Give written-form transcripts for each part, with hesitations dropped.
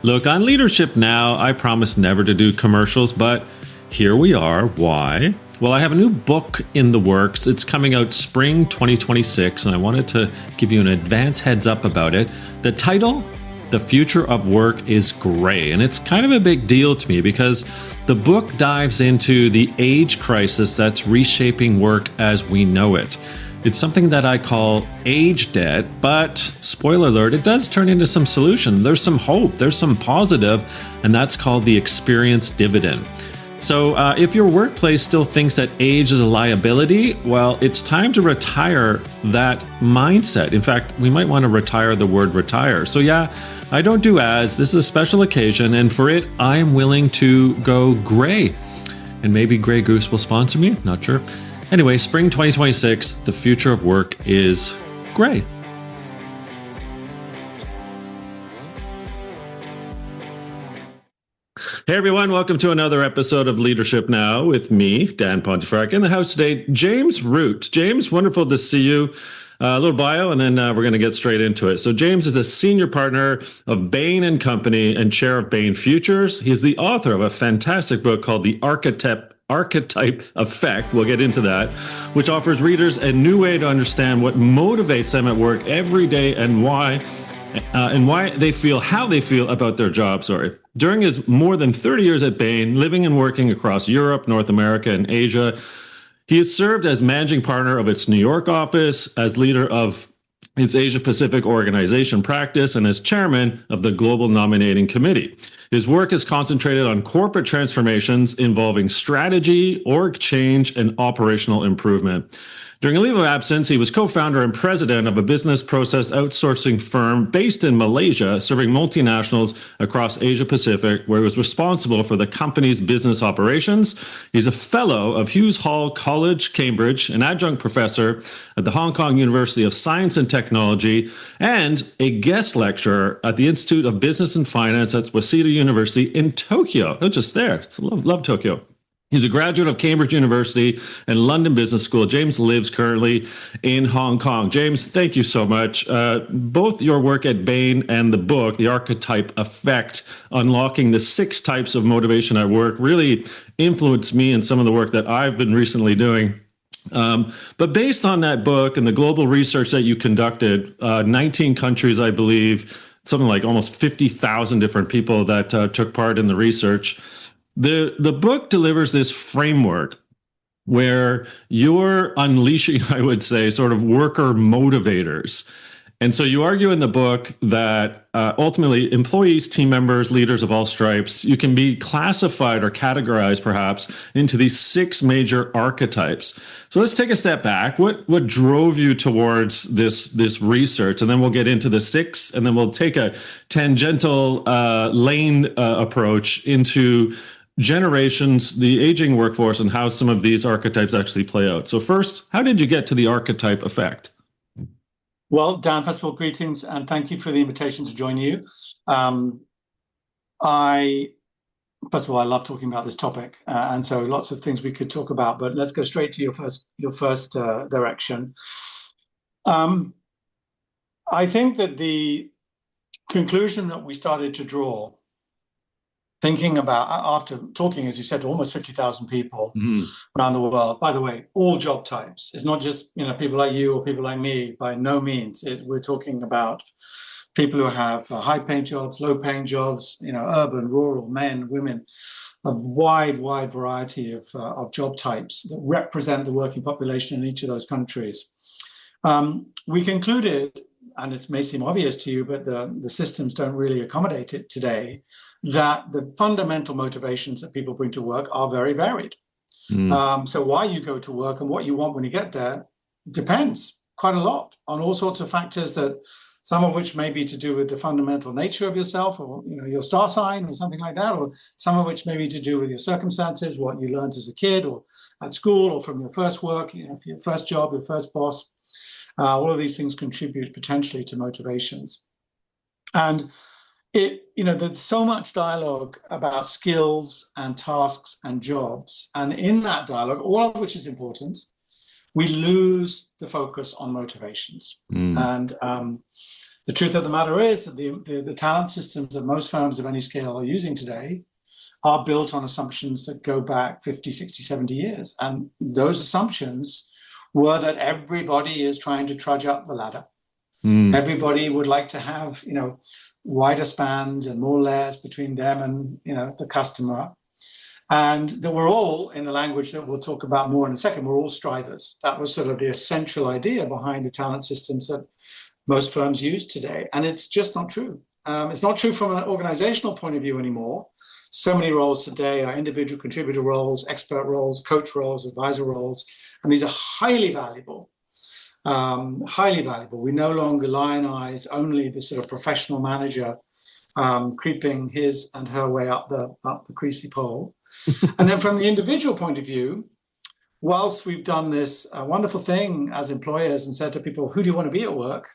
Look, on Leadership Now, I promised never to do commercials, but here we are. Why? Well, I have a new book in the works. It's coming out spring 2026, and I wanted to give you an advance heads up about it. The title, The Future of Work is Gray, and it's kind of a big deal to me because the book dives into the age crisis that's reshaping work as we know it. It's something that I call age debt, but spoiler alert, it does turn into some solution. There's some hope, there's some positive, and that's called the experience dividend. So if your workplace still thinks that age is a liability, well, it's time to retire that mindset. In fact, we might want to retire the word retire. So yeah, I don't do ads. This is a special occasion, and for it, I am willing to go gray. And maybe Grey Goose will sponsor me, not sure. Anyway, spring 2026, the future of work is gray. Hey everyone, welcome to another episode of Leadership Now with me, Dan Pontefract. In the house today, James Root. James, wonderful to see you. A little bio, and then we're going to get straight into it. So James is a senior partner of Bain Company and chair of Bain Futures. He's the author of a fantastic book called The Archetype Effect, we'll get into that, which offers readers a new way to understand what motivates them at work every day and why they feel how they feel about their job. During his more than 30 years at Bain, living and working across Europe, North America, and Asia, he has served as managing partner of its New York office, as leader of its Asia Pacific organization practice, and as chairman of the Global Nominating Committee. His work is concentrated on corporate transformations involving strategy, org change, and operational improvement. During a leave of absence, he was co-founder and president of a business process outsourcing firm based in Malaysia, serving multinationals across Asia Pacific, where he was responsible for the company's business operations. He's a fellow of Hughes Hall College, Cambridge, an adjunct professor at the Hong Kong University of Science and Technology, and a guest lecturer at the Institute of Business and Finance at Waseda University in Tokyo. Not just there. Love Tokyo. He's a graduate of Cambridge University and London Business School. James lives currently in Hong Kong. James, thank you so much. Both your work at Bain and the book, The Archetype Effect, Unlocking the 6 Types of Motivation at Work, really influenced me in some of the work that I've been recently doing. But based on that book and the global research that you conducted, 19 countries, I believe, something like almost 50,000 different people that took part in the research, The book delivers this framework where you're unleashing, I would say, sort of worker motivators. And so you argue in the book that ultimately employees, team members, leaders of all stripes, you can be classified or categorized perhaps into these 6 major archetypes. So let's take a step back. What drove you towards this research? And then we'll get into the 6, and then we'll take a tangential lane approach into generations, the aging workforce, and how some of these archetypes actually play out. So first, how did you get to the archetype effect? Well, Dan, first of all, greetings, and thank you for the invitation to join you. First of all, I love talking about this topic, and so lots of things we could talk about, but let's go straight to your first direction. I think that the conclusion that we started to draw, thinking about, after talking, as you said, to almost 50,000 people around the world, by the way, all job types. It's not just people like you or people like me, by no means. We're talking about people who have high-paying jobs, low-paying jobs, urban, rural, men, women, a wide variety of job types that represent the working population in each of those countries. We concluded, and it may seem obvious to you, but the systems don't really accommodate it today, that the fundamental motivations that people bring to work are very varied. So why you go to work and what you want when you get there depends quite a lot on all sorts of factors, that some of which may be to do with the fundamental nature of yourself, or your star sign or something like that, or some of which may be to do with your circumstances, what you learned as a kid or at school or from your first work, your first job, your first boss. All of these things contribute potentially to motivations. And there's so much dialogue about skills and tasks and jobs. And in that dialogue, all of which is important, we lose the focus on motivations. And The truth of the matter is that the talent systems that most firms of any scale are using today are built on assumptions that go back 50, 60, 70 years. And those assumptions were that everybody is trying to trudge up the ladder. Everybody would like to have, wider spans and more layers between them and, the customer. And that we're all, in the language that we'll talk about more in a second, we're all strivers. That was sort of the essential idea behind the talent systems that most firms use today. And it's just not true. It's not true from an organizational point of view anymore. So many roles today are individual contributor roles, expert roles, coach roles, advisor roles, and these are highly valuable. Highly valuable. We no longer lionize only the sort of professional manager creeping his and her way up the greasy pole. And then from the individual point of view, whilst we've done this wonderful thing as employers and said to people, who do you want to be at work?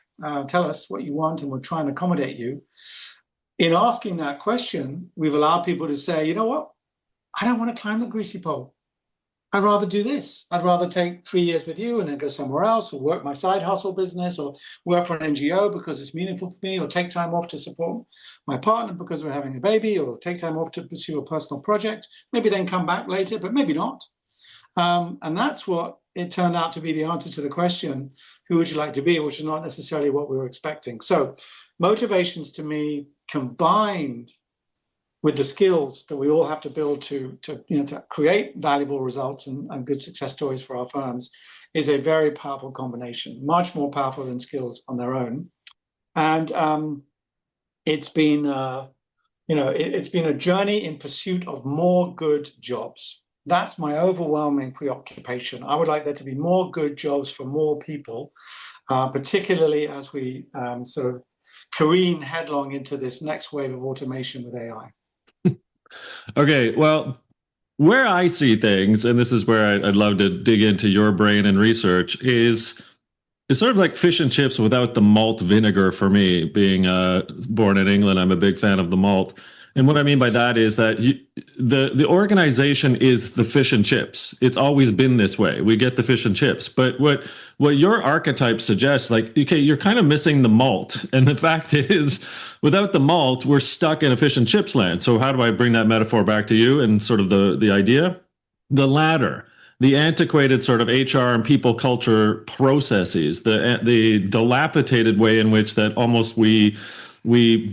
Tell us what you want and we'll try and accommodate you. In asking that question, we've allowed people to say, you know what? I don't want to climb the greasy pole. I'd rather do this. I'd rather take 3 years with you and then go somewhere else, or work my side hustle business, or work for an NGO because it's meaningful for me, or take time off to support my partner because we're having a baby, or take time off to pursue a personal project, maybe then come back later, but maybe not. And that's what it turned out to be the answer to the question, who would you like to be, which is not necessarily what we were expecting. So motivations to me, combined with the skills that we all have to build to create valuable results and good success stories for our firms, is a very powerful combination, much more powerful than skills on their own. And it's been it's been a journey in pursuit of more good jobs. That's my overwhelming preoccupation. I would like there to be more good jobs for more people, particularly as we sort of careen headlong into this next wave of automation with AI. Okay, well, where I see things, and this is where I'd love to dig into your brain and research, is sort of like fish and chips without the malt vinegar for me. Being born in England, I'm a big fan of the malt. And what I mean by that is that the organization is the fish and chips. It's always been this way. We get the fish and chips. But what your archetype suggests, like, okay, you're kind of missing the malt. And the fact is, without the malt, we're stuck in a fish and chips land. So how do I bring that metaphor back to you and sort of the idea? The ladder, the antiquated sort of HR and people culture processes, the dilapidated way in which that almost we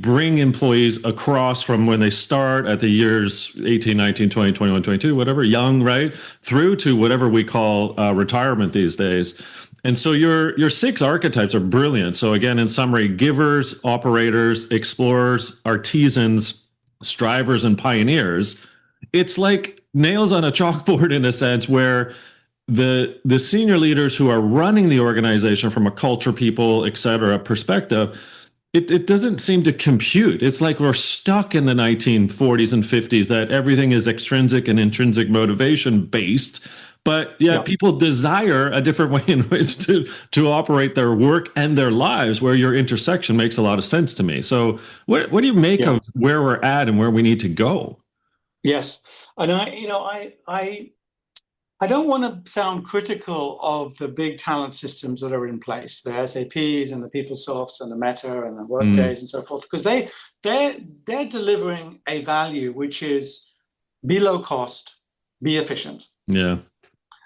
bring employees across from when they start at the years 18, 19, 20, 21, 22, whatever, young, right, through to whatever we call retirement these days. And so your 6 archetypes are brilliant. So again, in summary, givers, operators, explorers, artisans, strivers, and pioneers. It's like nails on a chalkboard in a sense, where the senior leaders who are running the organization from a culture, people, et cetera, perspective, it doesn't seem to compute. It's like we're stuck in the 1940s and 50s, that everything is extrinsic and intrinsic motivation based. But yeah, people desire a different way in which to operate their work and their lives, where your intersection makes a lot of sense to me. So what do you make of where we're at and where we need to go? Yes. And I don't want to sound critical of the big talent systems that are in place, the SAPs and the PeopleSofts and the Meta and the Workdays and so forth, because they're delivering a value which is be low cost, be efficient. Yeah.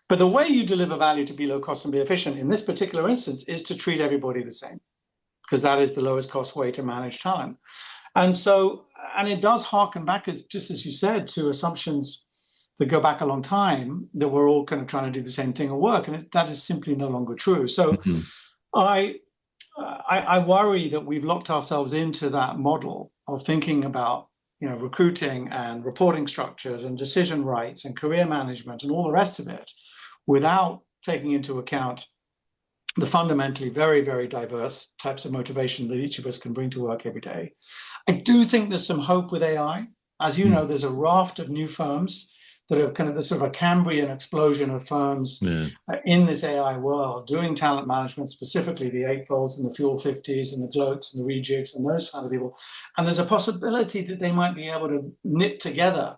But the way you deliver value to be low cost and be efficient in this particular instance is to treat everybody the same, because that is the lowest cost way to manage talent. And so, and it does harken back, just as you said, to assumptions that go back a long time, that we're all kind of trying to do the same thing at work, and that is simply no longer true. So I worry that we've locked ourselves into that model of thinking about recruiting and reporting structures and decision rights and career management and all the rest of it, without taking into account the fundamentally very, very diverse types of motivation that each of us can bring to work every day. I do think there's some hope with AI. As you know, there's a raft of new firms that are kind of the sort of a Cambrian explosion of firms in this AI world, doing talent management, specifically the Eightfolds and the Fuel 50s and the Gloats and the Rejigs and those kind of people. And there's a possibility that they might be able to knit together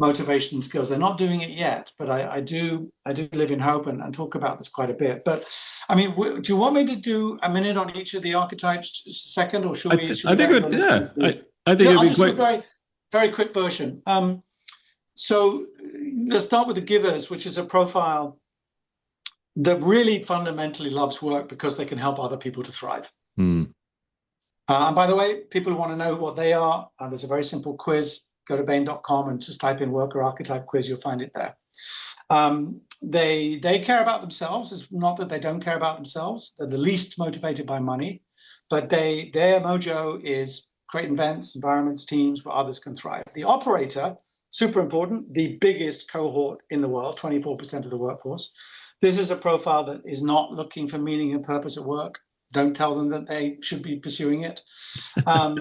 motivation and skills. They're not doing it yet, but I do live in hope and talk about this quite a bit. But I mean, do you want me to do a minute on each of the archetypes second, or should we? I think let the it, yeah, listeners do? I think it'd I'll be just do a quite. very quick version. So let's start with the givers, which is a profile that really fundamentally loves work because they can help other people to thrive. And by the way, people who want to know what they are, there's a very simple quiz. Go to bain.com and just type in worker-archetype quiz. You'll find it there. They care about themselves. It's not that they don't care about themselves. They're the least motivated by money, but their mojo is create events, environments, teams where others can thrive. The operator, super important, the biggest cohort in the world, 24% of the workforce. This is a profile that is not looking for meaning and purpose at work. Don't tell them that they should be pursuing it.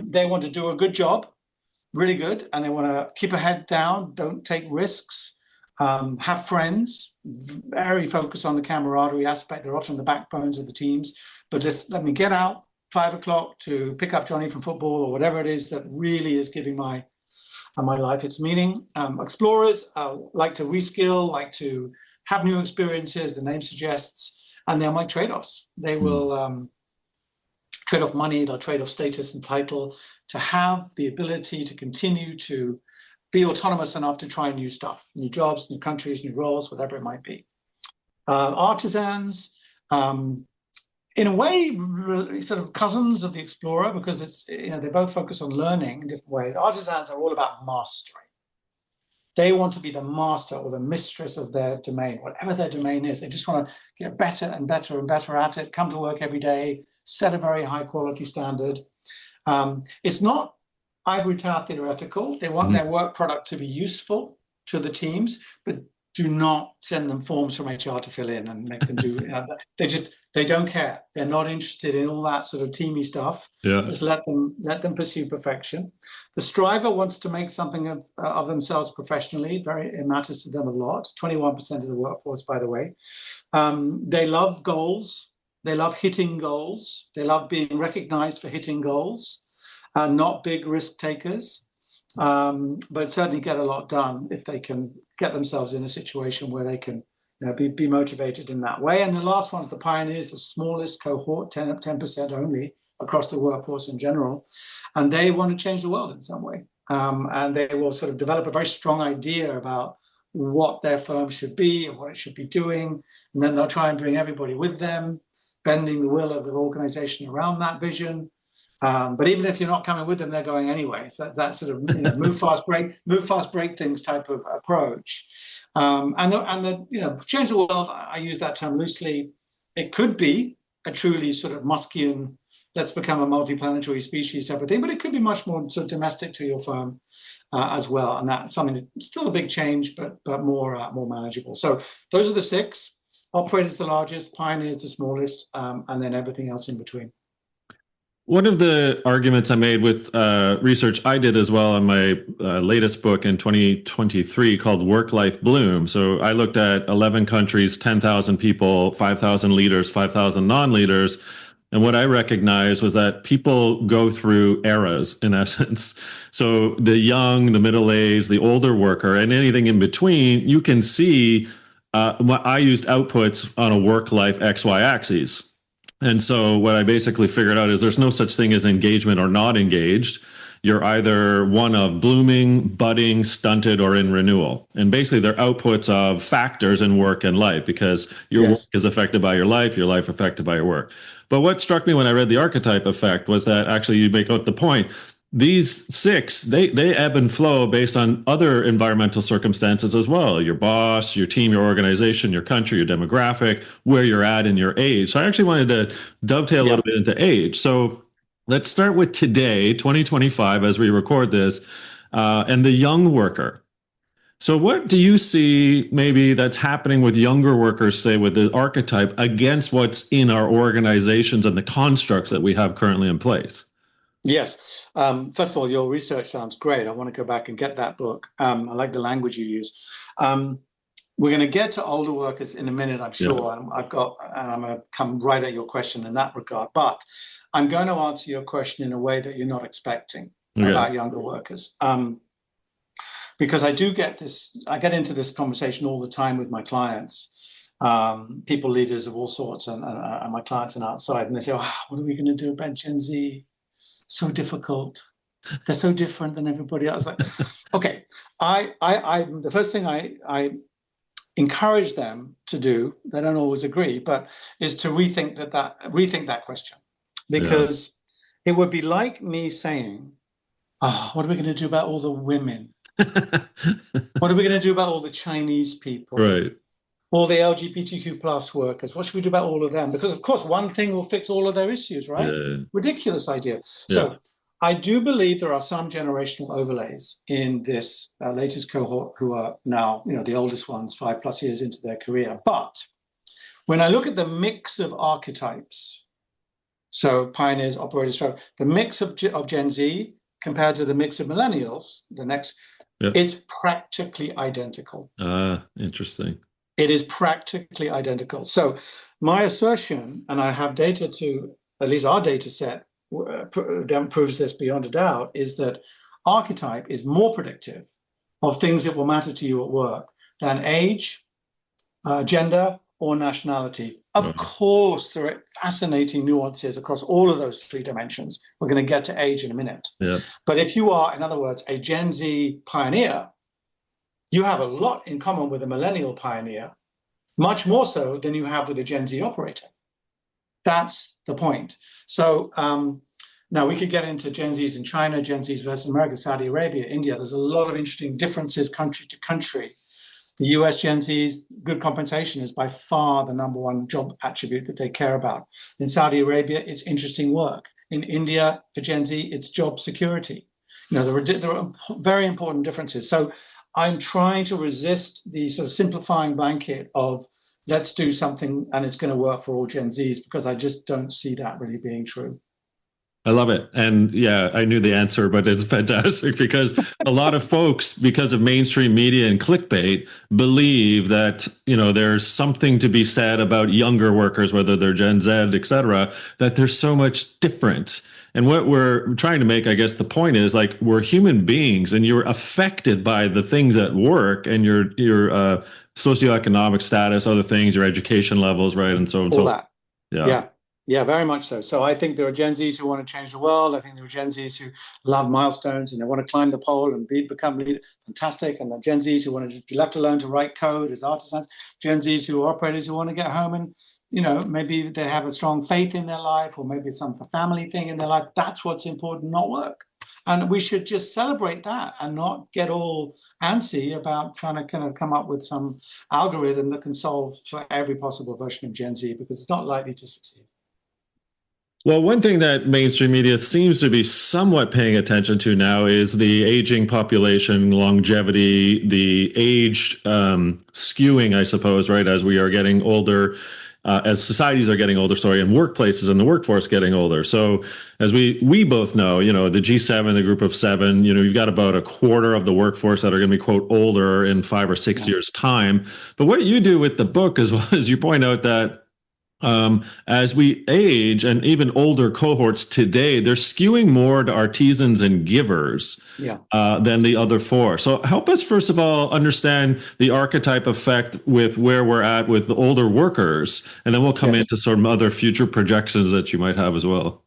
They want to do a good job, really good, and they want to keep a head down, don't take risks, have friends, very focused on the camaraderie aspect. They're often the backbones of the teams, but just let me get out 5 o'clock to pick up Johnny from football or whatever it is that really is giving my life its meaning. Explorers like to reskill, like to have new experiences, the name suggests, and they'll make trade-offs. They will trade off money, they'll trade off status and title to have the ability to continue to be autonomous enough to try new stuff, new jobs, new countries, new roles, whatever it might be. Artisans, in a way, sort of cousins of the explorer, because it's, you know, they both focus on learning in different ways. Artisans are all about mastery. They want to be the master or the mistress of their domain, whatever their domain is. They just want to get better and better and better at it, come to work every day, set a very high quality standard. It's not ivory tower theoretical. They want their work product to be useful to the teams, but do not send them forms from HR to fill in and make them do. They don't care. They're not interested in all that sort of teamy stuff. Yeah. Just let them pursue perfection. The striver wants to make something of themselves professionally. It matters to them a lot. 21% of the workforce, by the way. They love goals. They love hitting goals. They love being recognized for hitting goals. Not big risk takers, but certainly get a lot done if they can get themselves in a situation where they can, you know, be motivated in that way. And the last one is the pioneers, the smallest cohort, 10% only across the workforce in general. And they want to change the world in some way. And they will sort of develop a very strong idea about what their firm should be and what it should be doing. And then they'll try and bring everybody with them, bending the will of the organization around that vision. But even if you're not coming with them, they're going anyway. So that sort of, you know, move fast, break things type of approach. And the change the world, I use that term loosely. It could be a truly sort of Muskian, let's become a multi-planetary species type of thing, but it could be much more sort of domestic to your firm as well. And that's something that's still a big change, but more manageable. So those are the 6. Operators the largest, pioneers the smallest, and then everything else in between. One of the arguments I made with research I did as well on my latest book in 2023 called Work-Life Bloom. So I looked at 11 countries, 10,000 people, 5,000 leaders, 5,000 non-leaders. And what I recognized was that people go through eras in essence. So the young, the middle-aged, the older worker, and anything in between, you can see I used outputs on a work-life XY axis. And so what I basically figured out is there's no such thing as engagement or not engaged. You're either one of blooming, budding, stunted, or in renewal. And basically they're outputs of factors in work and life, because your work is affected by your life affected by your work. But what struck me when I read the Archetype Effect was that actually you make out the point. These 6, they ebb and flow based on other environmental circumstances as well. Your boss, your team, your organization, your country, your demographic, where you're at in your age. So I actually wanted to dovetail a little bit into age. So let's start with today, 2025, as we record this, and the young worker. So what do you see maybe that's happening with younger workers, say with the archetype, against what's in our organizations and the constructs that we have currently in place? Yes. First of all, your research sounds great. I want to go back and get that book. I like the language you use. We're going to get to older workers in a minute, I'm sure. Yeah. I'm going to come right at your question in that regard. But I'm going to answer your question in a way that you're not expecting about younger workers. because I get into this conversation all the time with my clients, people, leaders of all sorts, and my clients are outside, and they say, oh, what are we going to do about Gen Z? So difficult. They're so different than everybody else. Like, okay, the first thing I encourage them to do, they don't always agree, but is to rethink that question, because it would be like me saying, oh, what are we going to do about all the women? What are we going to do about all the Chinese people? Right. All the LGBTQ plus workers? What should we do about all of them? Because of course, one thing will fix all of their issues, right? Yeah. Ridiculous idea. Yeah. So I do believe there are some generational overlays in this latest cohort who are now, the oldest ones, 5+ years into their career. But when I look at the mix of archetypes, so pioneers, operators, the mix of Gen Z compared to the mix of millennials, it's practically identical. Interesting. It is practically identical. So my assertion, and I have data to, at least our data set proves this beyond a doubt, is that archetype is more predictive of things that will matter to you at work than age, gender, or nationality. Of course, there are fascinating nuances across all of those 3 dimensions. We're going to get to age in a minute. Yeah. But if you are, in other words, a Gen Z pioneer, you have a lot in common with a millennial pioneer, much more so than you have with a Gen Z operator. That's the point. So now we could get into Gen Zs in China, Gen Zs versus America, Saudi Arabia, India. There's a lot of interesting differences country to country. The US Gen Zs, good compensation is by far the #1 job attribute that they care about. In Saudi Arabia, it's interesting work. In India, for Gen Z, it's job security. There are very important differences. So I'm trying to resist the sort of simplifying blanket of let's do something and it's going to work for all Gen Zs, because I just don't see that really being true. I love it. And yeah, I knew the answer, but it's fantastic because a lot of folks, because of mainstream media and clickbait, believe that, there's something to be said about younger workers, whether they're Gen Z, et cetera, that they're so much different. And what we're trying to make, I guess the point is, like, we're human beings and you're affected by the things at work and your socioeconomic status, other things, your education levels, right? And so on. All that. Yeah. Yeah, very much so. So I think there are Gen Zs who want to change the world. I think there are Gen Zs who love milestones and they want to climb the pole and become leader. Fantastic. And the Gen Zs who want to be left alone to write code as artisans. Gen Zs who are operators who want to get home and, maybe they have a strong faith in their life, or maybe some family thing in their life. That's what's important, not work. And we should just celebrate that and not get all antsy about trying to kind of come up with some algorithm that can solve for every possible version of Gen Z, because it's not likely to succeed. Well, one thing that mainstream media seems to be somewhat paying attention to now is the aging population, longevity, the age skewing, I suppose, right, as we are getting older. As societies are getting older, and workplaces and the workforce getting older. So as we both know, the G7, the group of 7, you've got about a quarter of the workforce that are going to be, quote, older in 5 or 6 years' time. But what you do with the book, as well as you point out that as we age, and even older cohorts today, they're skewing more to artisans and givers than the other 4. So help us, first of all, understand the archetype effect with where we're at with the older workers, and then we'll come into sort of other future projections that you might have as well.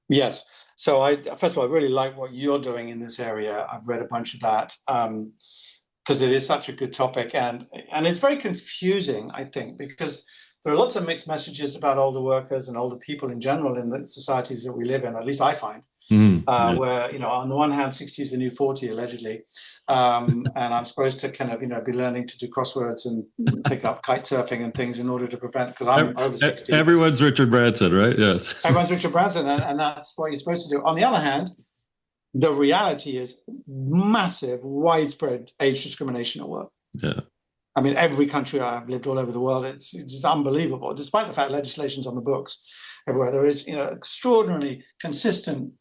Yes. So first of all, I really like what you're doing in this area. I've read a bunch of that because it is such a good topic, and it's very confusing, I think, because there are lots of mixed messages about older workers and older people in general in the societies that we live in, at least I find, where, on the one hand, 60 is the new 40, allegedly. And I'm supposed to kind of, be learning to do crosswords and pick up kite surfing and things in order to prevent, because I'm over 60. Everyone's Richard Branson, right? Yes. Everyone's Richard Branson, and that's what you're supposed to do. On the other hand, the reality is massive, widespread age discrimination at work. Yeah. I mean, every country I've lived all over the world, it's unbelievable. Despite the fact legislation's on the books everywhere, there is extraordinarily consistent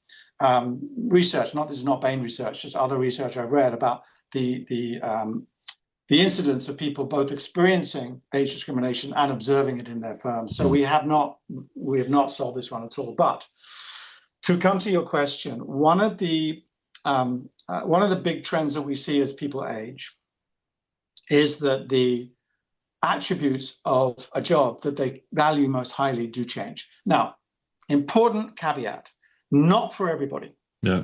research. This is not Bain research, just other research I've read about the incidence of people both experiencing age discrimination and observing it in their firms. So we have not solved this one at all. But to come to your question, one of the one of the big trends that we see as people age is that the attributes of a job that they value most highly do change. Now, important caveat, not for everybody. Yeah.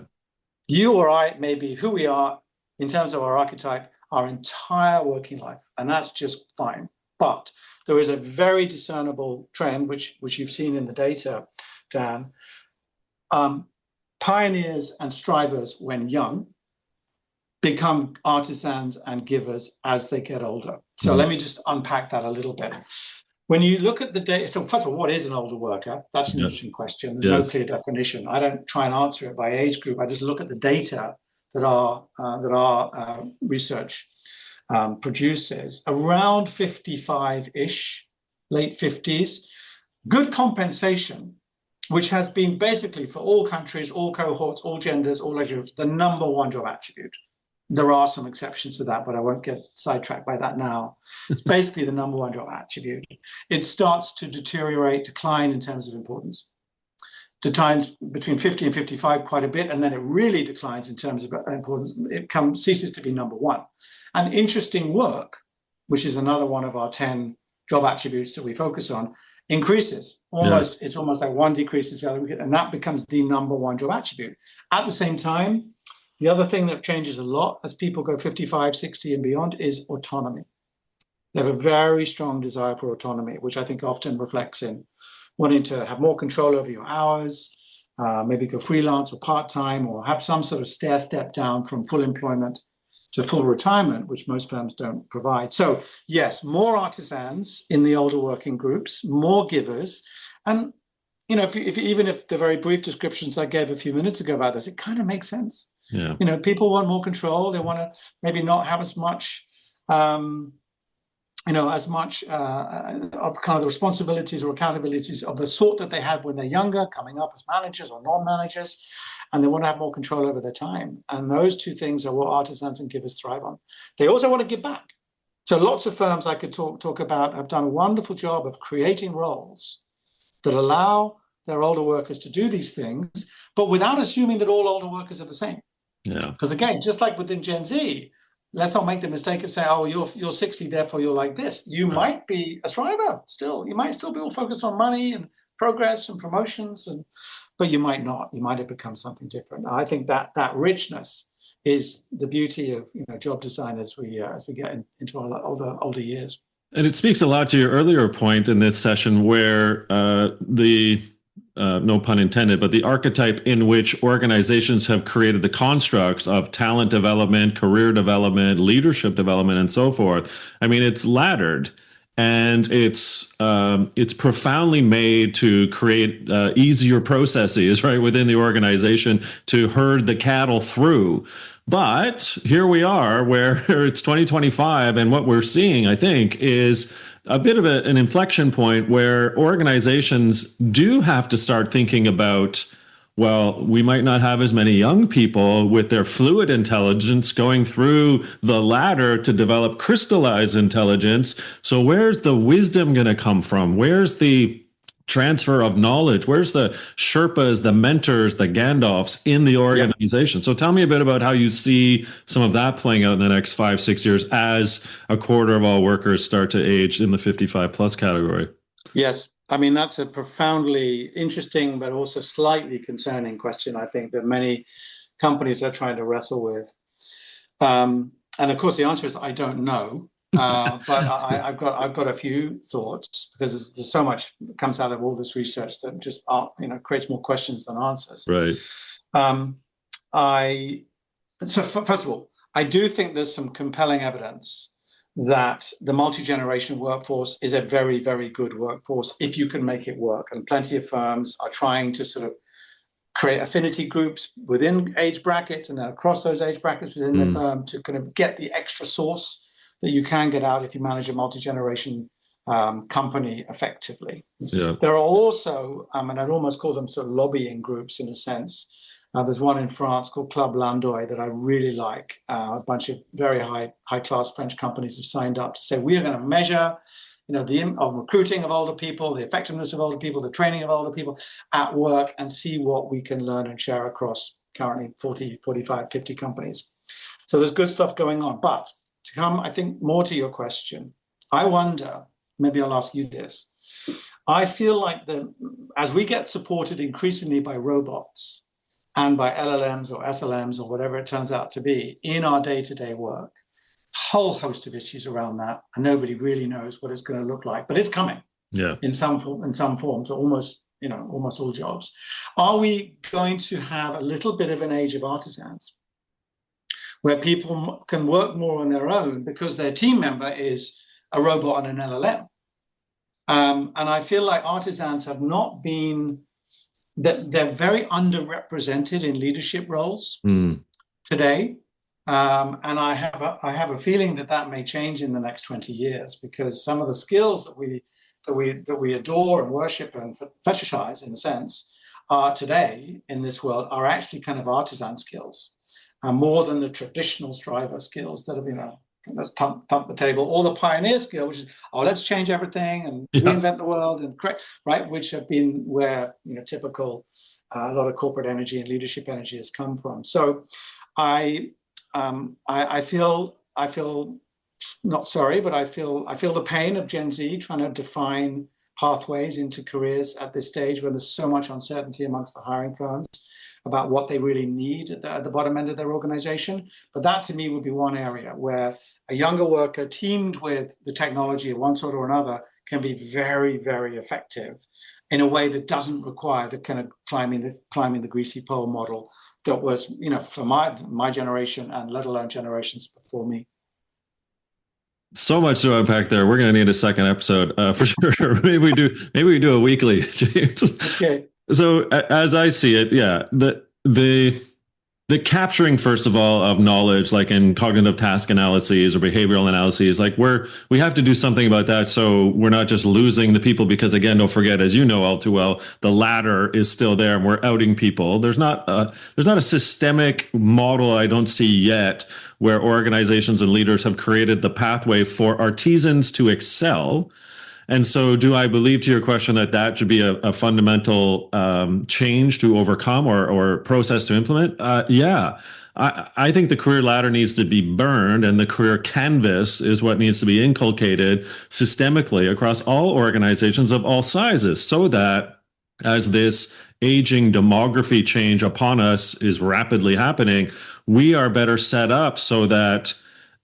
You or I may be who we are in terms of our archetype our entire working life, and that's just fine. But there is a very discernible trend, which you've seen in the data, Dan. Pioneers and strivers when young become artisans and givers as they get older. So let me just unpack that a little bit. When you look at the data, so first of all, what is an older worker? That's an interesting question. There's no clear definition. I don't try and answer it by age group. I just look at the data that our research produces. Around 55-ish, late 50s, good compensation, which has been basically for all countries, all cohorts, all genders, all age groups, the number one job attribute. There are some exceptions to that, but I won't get sidetracked by that now. It's basically the number one job attribute. It starts to decline in terms of importance. Declines between 50 and 55 quite a bit, and then it really declines in terms of importance. It ceases to be number one. And interesting work, which is another one of our 10 job attributes that we focus on, increases. It's almost like one decreases the other, and that becomes the number one job attribute. At the same time, the other thing that changes a lot as people go 55, 60 and beyond is autonomy. They have a very strong desire for autonomy, which I think often reflects in wanting to have more control over your hours, maybe go freelance or part-time, or have some sort of stair step down from full employment to full retirement, which most firms don't provide. So yes, more artisans in the older working groups, more givers. And you know, even if the very brief descriptions I gave a few minutes ago about this, it kind of makes sense. Yeah. You know, people want more control. They want to maybe not have as much, of kind of the responsibilities or accountabilities of the sort that they had when they're younger, coming up as managers or non-managers, and they want to have more control over their time. And those two things are what artisans and givers thrive on. They also want to give back. So lots of firms I could talk about have done a wonderful job of creating roles that allow their older workers to do these things, but without assuming that all older workers are the same. Yeah. Because again, just like within Gen Z, let's not make the mistake of saying, oh, you're 60, therefore you're like this. You might be a striver still. You might still be all focused on money and progress and promotions, but you might not. You might have become something different. I think that richness is the beauty of job design as we get into our older years. And it speaks a lot to your earlier point in this session where no pun intended, but the archetype in which organizations have created the constructs of talent development, career development, leadership development, and so forth. I mean, it's laddered and it's profoundly made to create easier processes right within the organization to herd the cattle through. But here we are where it's 2025, and what we're seeing, I think, is a bit of an inflection point where organizations do have to start thinking about, well, we might not have as many young people with their fluid intelligence going through the ladder to develop crystallized intelligence. So where's the wisdom going to come from? Where's the transfer of knowledge? Where's the Sherpas, the mentors, the Gandalfs in the organization? Yeah. So tell me a bit about how you see some of that playing out in the next 5-6 years as a quarter of all workers start to age in the 55 plus category. Yes. I mean, that's a profoundly interesting, but also slightly concerning question, I think, that many companies are trying to wrestle with. And of course, the answer is, I don't know. But I've got a few thoughts, because there's so much that comes out of all this research that just creates more questions than answers. Right. First of all, I do think there's some compelling evidence that the multi-generation workforce is a very, very good workforce if you can make it work. And plenty of firms are trying to sort of create affinity groups within age brackets and then across those age brackets within the firm to kind of get the extra source that you can get out if you manage a multi-generation company effectively. Yeah. There are also, and I'd almost call them sort of lobbying groups in a sense. There's one in France called Club Landoy that I really like. A bunch of very high-class French companies have signed up to say, we are going to measure the recruiting of older people, the effectiveness of older people, the training of older people at work, and see what we can learn and share across currently 40, 45, 50 companies. So there's good stuff going on. But to come, I think, more to your question, I wonder, maybe I'll ask you this. I feel like as we get supported increasingly by robots and by LLMs or SLMs or whatever it turns out to be in our day-to-day work, a whole host of issues around that, and nobody really knows what it's going to look like, but it's coming. Yeah. In some forms, almost all jobs. Are we going to have a little bit of an age of artisans, where people can work more on their own because their team member is a robot and an LLM? And I feel like artisans have not been, that they're very underrepresented in leadership roles today. And I have a feeling that may change in the next 20 years, because some of the skills that we adore and worship and fetishize, in a sense, today in this world are actually kind of artisan skills, more than the traditional striver skills that have been let's thump the table, or the pioneer skill, which is, let's change everything and reinvent the world and correct, right? Which have been where typical a lot of corporate energy and leadership energy has come from. So I feel not sorry, but I feel the pain of Gen Z trying to define pathways into careers at this stage, where there's so much uncertainty amongst the hiring firms about what they really need at the bottom end of their organization. But that, to me, would be one area where a younger worker teamed with the technology of one sort or another can be very, very effective in a way that doesn't require the kind of climbing the greasy pole model that was, for my generation, and let alone generations before me. So much to unpack there. We're going to need a second episode for sure. Maybe we do a weekly, James. Okay. So as I see it, yeah, the capturing, first of all, of knowledge, like in cognitive task analyses or behavioral analyses, like we have to do something about that, so we're not just losing the people, because again, don't forget, as you know all too well, the ladder is still there and we're outing people. There's not a systemic model, I don't see yet, where organizations and leaders have created the pathway for artisans to excel. And so do I believe, to your question, that should be a fundamental change to overcome or process to implement? Yeah. I think the career ladder needs to be burned, and the career canvas is what needs to be inculcated systemically across all organizations of all sizes, so that as this aging demography change upon us is rapidly happening, we are better set up so that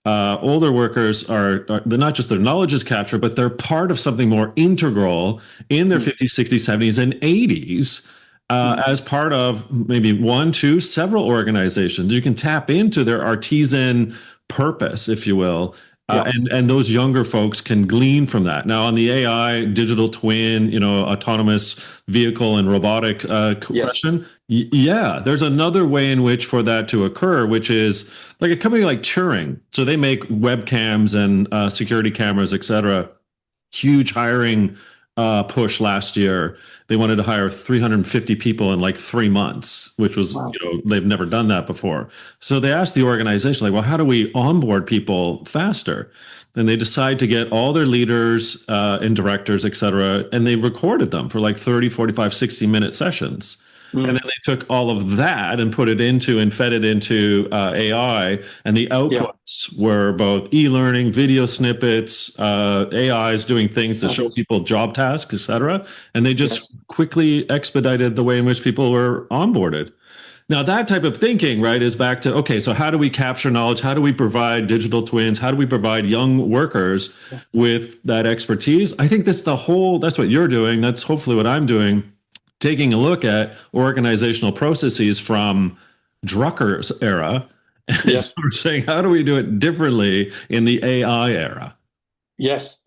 older workers are not just their knowledge is captured, but they're part of something more integral in their 50s, 60s, 70s, and 80s as part of maybe one, two, several organizations. You can tap into their artisan purpose, if you will. And those younger folks can glean from that. Now, on the AI, digital twin, autonomous vehicle and robotic question, yeah, there's another way in which for that to occur, which is like a company like Turing. So they make webcams and security cameras, et cetera. Huge hiring push last year. They wanted to hire 350 people in like 3 months, which was, wow. They've never done that before. So they asked the organization, like, well, how do we onboard people faster? And they decide to get all their leaders and directors, et cetera, and they recorded them for like 30, 45, 60-minute sessions. And then they took all of that and put it into and fed it into AI, and the outputs were both e-learning, video snippets, AIs doing things to show people job tasks, et cetera. And they just quickly expedited the way in which people were onboarded. Now, that type of thinking, right, is back to, okay, so how do we capture knowledge? How do we provide digital twins? How do we provide young workers with that expertise? I think that's that's what you're doing. That's hopefully what I'm doing. Taking a look at organizational processes from Drucker's era, and sort of saying, how do we do it differently in the AI era? Yes.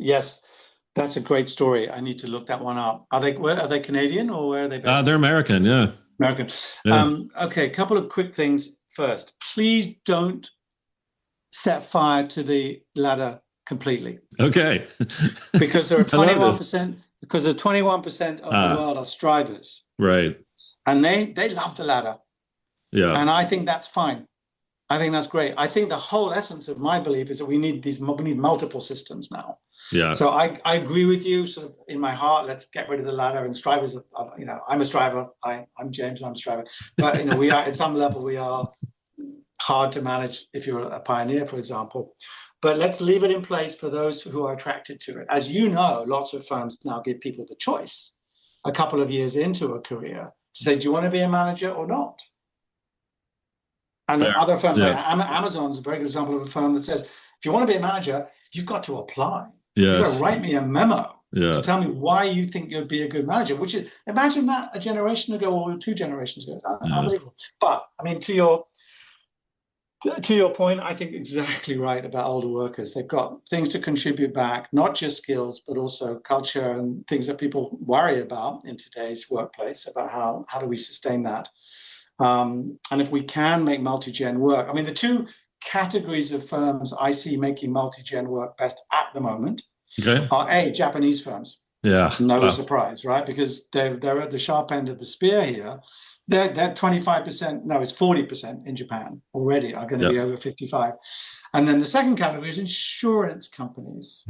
That's a great story. I need to look that one up. Are they Canadian, or where are they based? They're American, yeah. American. Yeah. Okay, a couple of quick things first. Please don't set fire to the ladder completely. Okay. Because there are 21%. Because the 21% of the world are strivers. Right. And they love the ladder. Yeah. And I think that's fine. I think that's great. I think the whole essence of my belief is that we need multiple systems now. Yeah. So I agree with you. Sort of in my heart, let's get rid of the ladder. And strivers, I'm a striver. I'm James. I'm a striver. But we are at some level we are hard to manage if you're a pioneer, for example. But let's leave it in place for those who are attracted to it. As you know, lots of firms now give people the choice a couple of years into a career to say, do you want to be a manager or not? And other firms like Amazon is a very good example of a firm that says, if you want to be a manager, you've got to apply. Yes. You've got to write me a memo to tell me why you think you'd be a good manager, which is, imagine that a generation ago or 2 generations ago. Unbelievable. But I mean, to your point, I think exactly right about older workers. They've got things to contribute back, not just skills, but also culture and things that people worry about in today's workplace, about how do we sustain that. And if we can make multi-gen work, I mean, the 2 categories of firms I see making multi-gen work best at the moment are Japanese firms. Yeah. No surprise, right? Because they're at the sharp end of the spear here. They're 25%, no, it's 40% in Japan already are going to be over 55. And then the second category is insurance companies,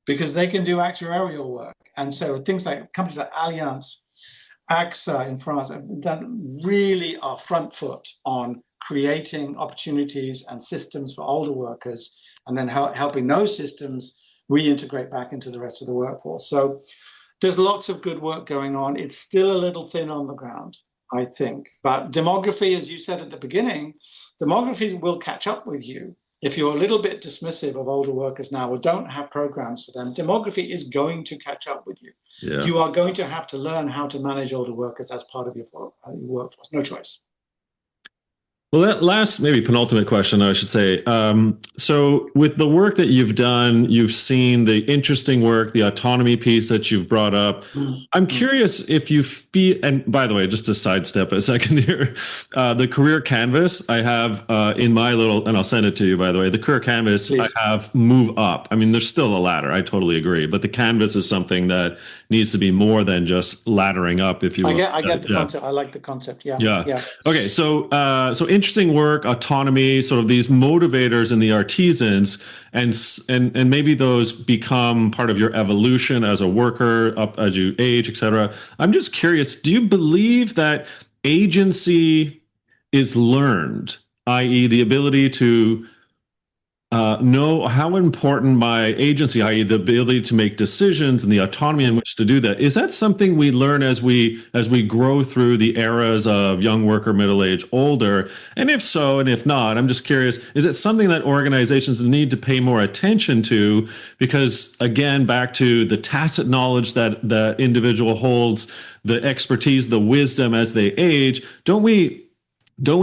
because they can do actuarial work. And so things like companies like Allianz, AXA in France have done really our front foot on creating opportunities and systems for older workers, and then helping those systems reintegrate back into the rest of the workforce. So there's lots of good work going on. It's still a little thin on the ground, I think. But demography, as you said at the beginning, demography will catch up with you. If you're a little bit dismissive of older workers now or don't have programs for them, demography is going to catch up with you. Yeah. You are going to have to learn how to manage older workers as part of your workforce. No choice. Well, that last, maybe penultimate question, I should say. So with the work that you've done, you've seen the interesting work, the autonomy piece that you've brought up. I'm curious if you feel, and by the way, just to sidestep a second here, the career canvas I have in my little, and I'll send it to you, by the way, the career canvas, please. I have move up. I mean, there's still a ladder. I totally agree. But the canvas is something that needs to be more than just laddering up, if you will. I get the concept. I like the concept. Yeah. Okay. So interesting work, autonomy, sort of these motivators in the artisans, and maybe those become part of your evolution as a worker up as you age, etc. I'm just curious, do you believe that agency is learned, i.e. the ability to know how important my agency, i.e. the ability to make decisions and the autonomy in which to do that, is that something we learn as we grow through the eras of young worker, middle age, older? And if so, and if not, I'm just curious, is it something that organizations need to pay more attention to? Because again, back to the tacit knowledge that the individual holds, the expertise, the wisdom as they age, don't we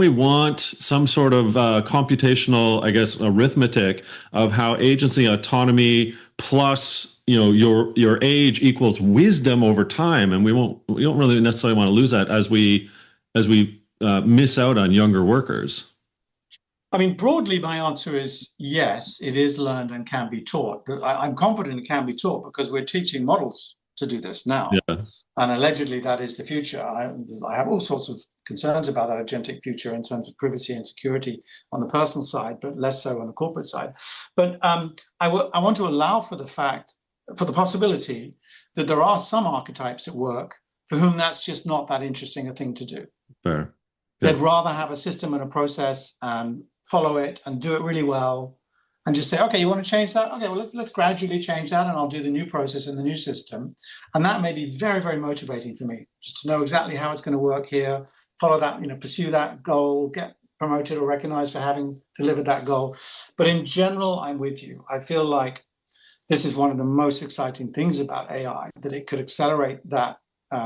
want some sort of computational, I guess, arithmetic of how agency, autonomy plus, your age equals wisdom over time, and we don't really necessarily want to lose that as we miss out on younger workers? I mean, broadly, my answer is yes, it is learned and can be taught. I'm confident it can be taught because we're teaching models to do this now. Yeah. And allegedly that is the future. I have all sorts of concerns about that agentic future in terms of privacy and security on the personal side, but less so on the corporate side. But I want to allow for the possibility that there are some archetypes at work for whom that's just not that interesting a thing to do. Fair. Yeah. They'd rather have a system and a process and follow it and do it really well and just say, okay, you want to change that? Okay, well, let's gradually change that, and I'll do the new process in the new system. And that may be very, very motivating for me, just to know exactly how it's going to work here, follow that, pursue that goal, get promoted or recognized for having delivered that goal. But in general, I'm with you. I feel like this is one of the most exciting things about AI, that it could accelerate that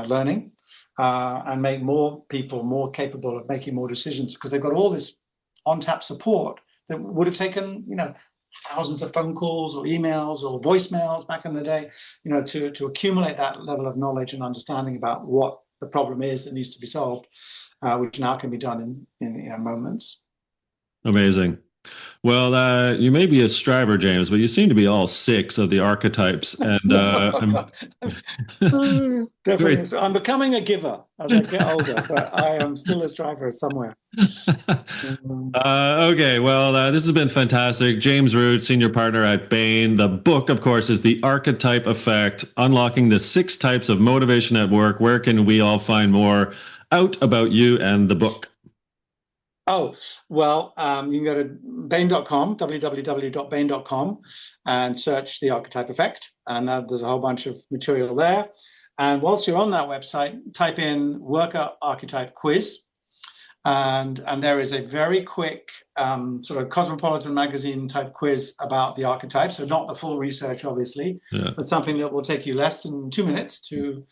learning and make more people more capable of making more decisions, because they've got all this on-tap support that would have taken, thousands of phone calls or emails or voicemails back in the day, to accumulate that level of knowledge and understanding about what the problem is that needs to be solved, which now can be done in moments. Amazing. Well, you may be a striver, James, but you seem to be all six of the archetypes, and I'm Definitely. very. So I'm becoming a giver as I get older, but I am still a striver somewhere. Um, Okay, well, this has been fantastic. James Root, senior partner at Bain. The book, of course, is The Archetype Effect, Unlocking the Six Types of Motivation at Work. Where can we all find more out about you and the book? Oh, well, you can go to bain.com, www.bain.com, and search the Archetype Effect. And there's a whole bunch of material there. And whilst you're on that website, type in worker-archetype quiz. And there is a very quick sort of Cosmopolitan magazine type quiz about the archetypes. So not the full research, obviously, Yeah. but something that will take you less than 2 minutes to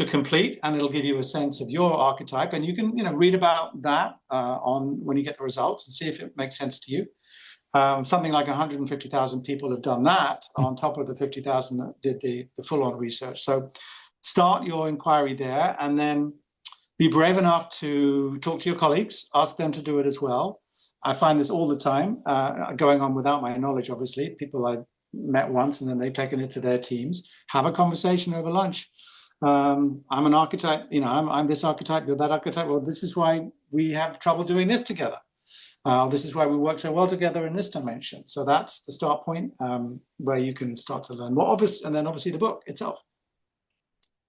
complete, and it'll give you a sense of your archetype. And you can read about that on when you get the results and see if it makes sense to you. Something like 150,000 people have done that on top of the 50,000 that did the full-on research. So start your inquiry there, and then be brave enough to talk to your colleagues, ask them to do it as well. I find this all the time, going on without my knowledge, obviously. People I met once and then they've taken it to their teams. Have a conversation over lunch. I'm an archetype, I'm this archetype, you're that archetype. Well, this is why we have trouble doing this together. This is why we work so well together in this dimension. So that's the start point, where you can start to learn more, and then obviously the book itself.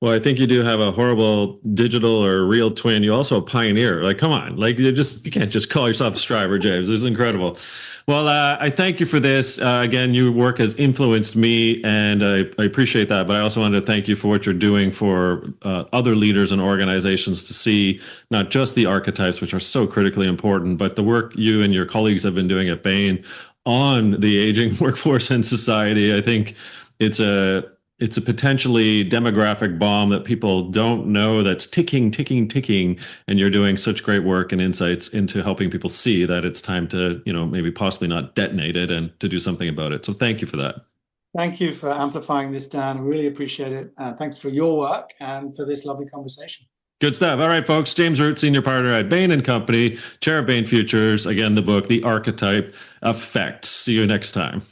Well, I think you do have a horrible digital or real twin. You also a pioneer. Like, come on, like you can't just call yourself a striver, James. This is incredible. Well, I thank you for this. Again, your work has influenced me, and I appreciate that. But I also wanted to thank you for what you're doing for other leaders and organizations to see not just the archetypes, which are so critically important, but the work you and your colleagues have been doing at Bain on the aging workforce and society. I think it's a potentially demographic bomb that people don't know that's ticking, ticking, ticking. And you're doing such great work and insights into helping people see that it's time to, maybe possibly not detonate it and to do something about it. So thank you for that. Thank you for amplifying this, Dan. I really appreciate it. Thanks for your work and for this lovely conversation. Good stuff. All right, folks. James Root, senior partner at Bain & Company, chair of Bain Futures. Again, the book, The Archetype Effect. See you next time.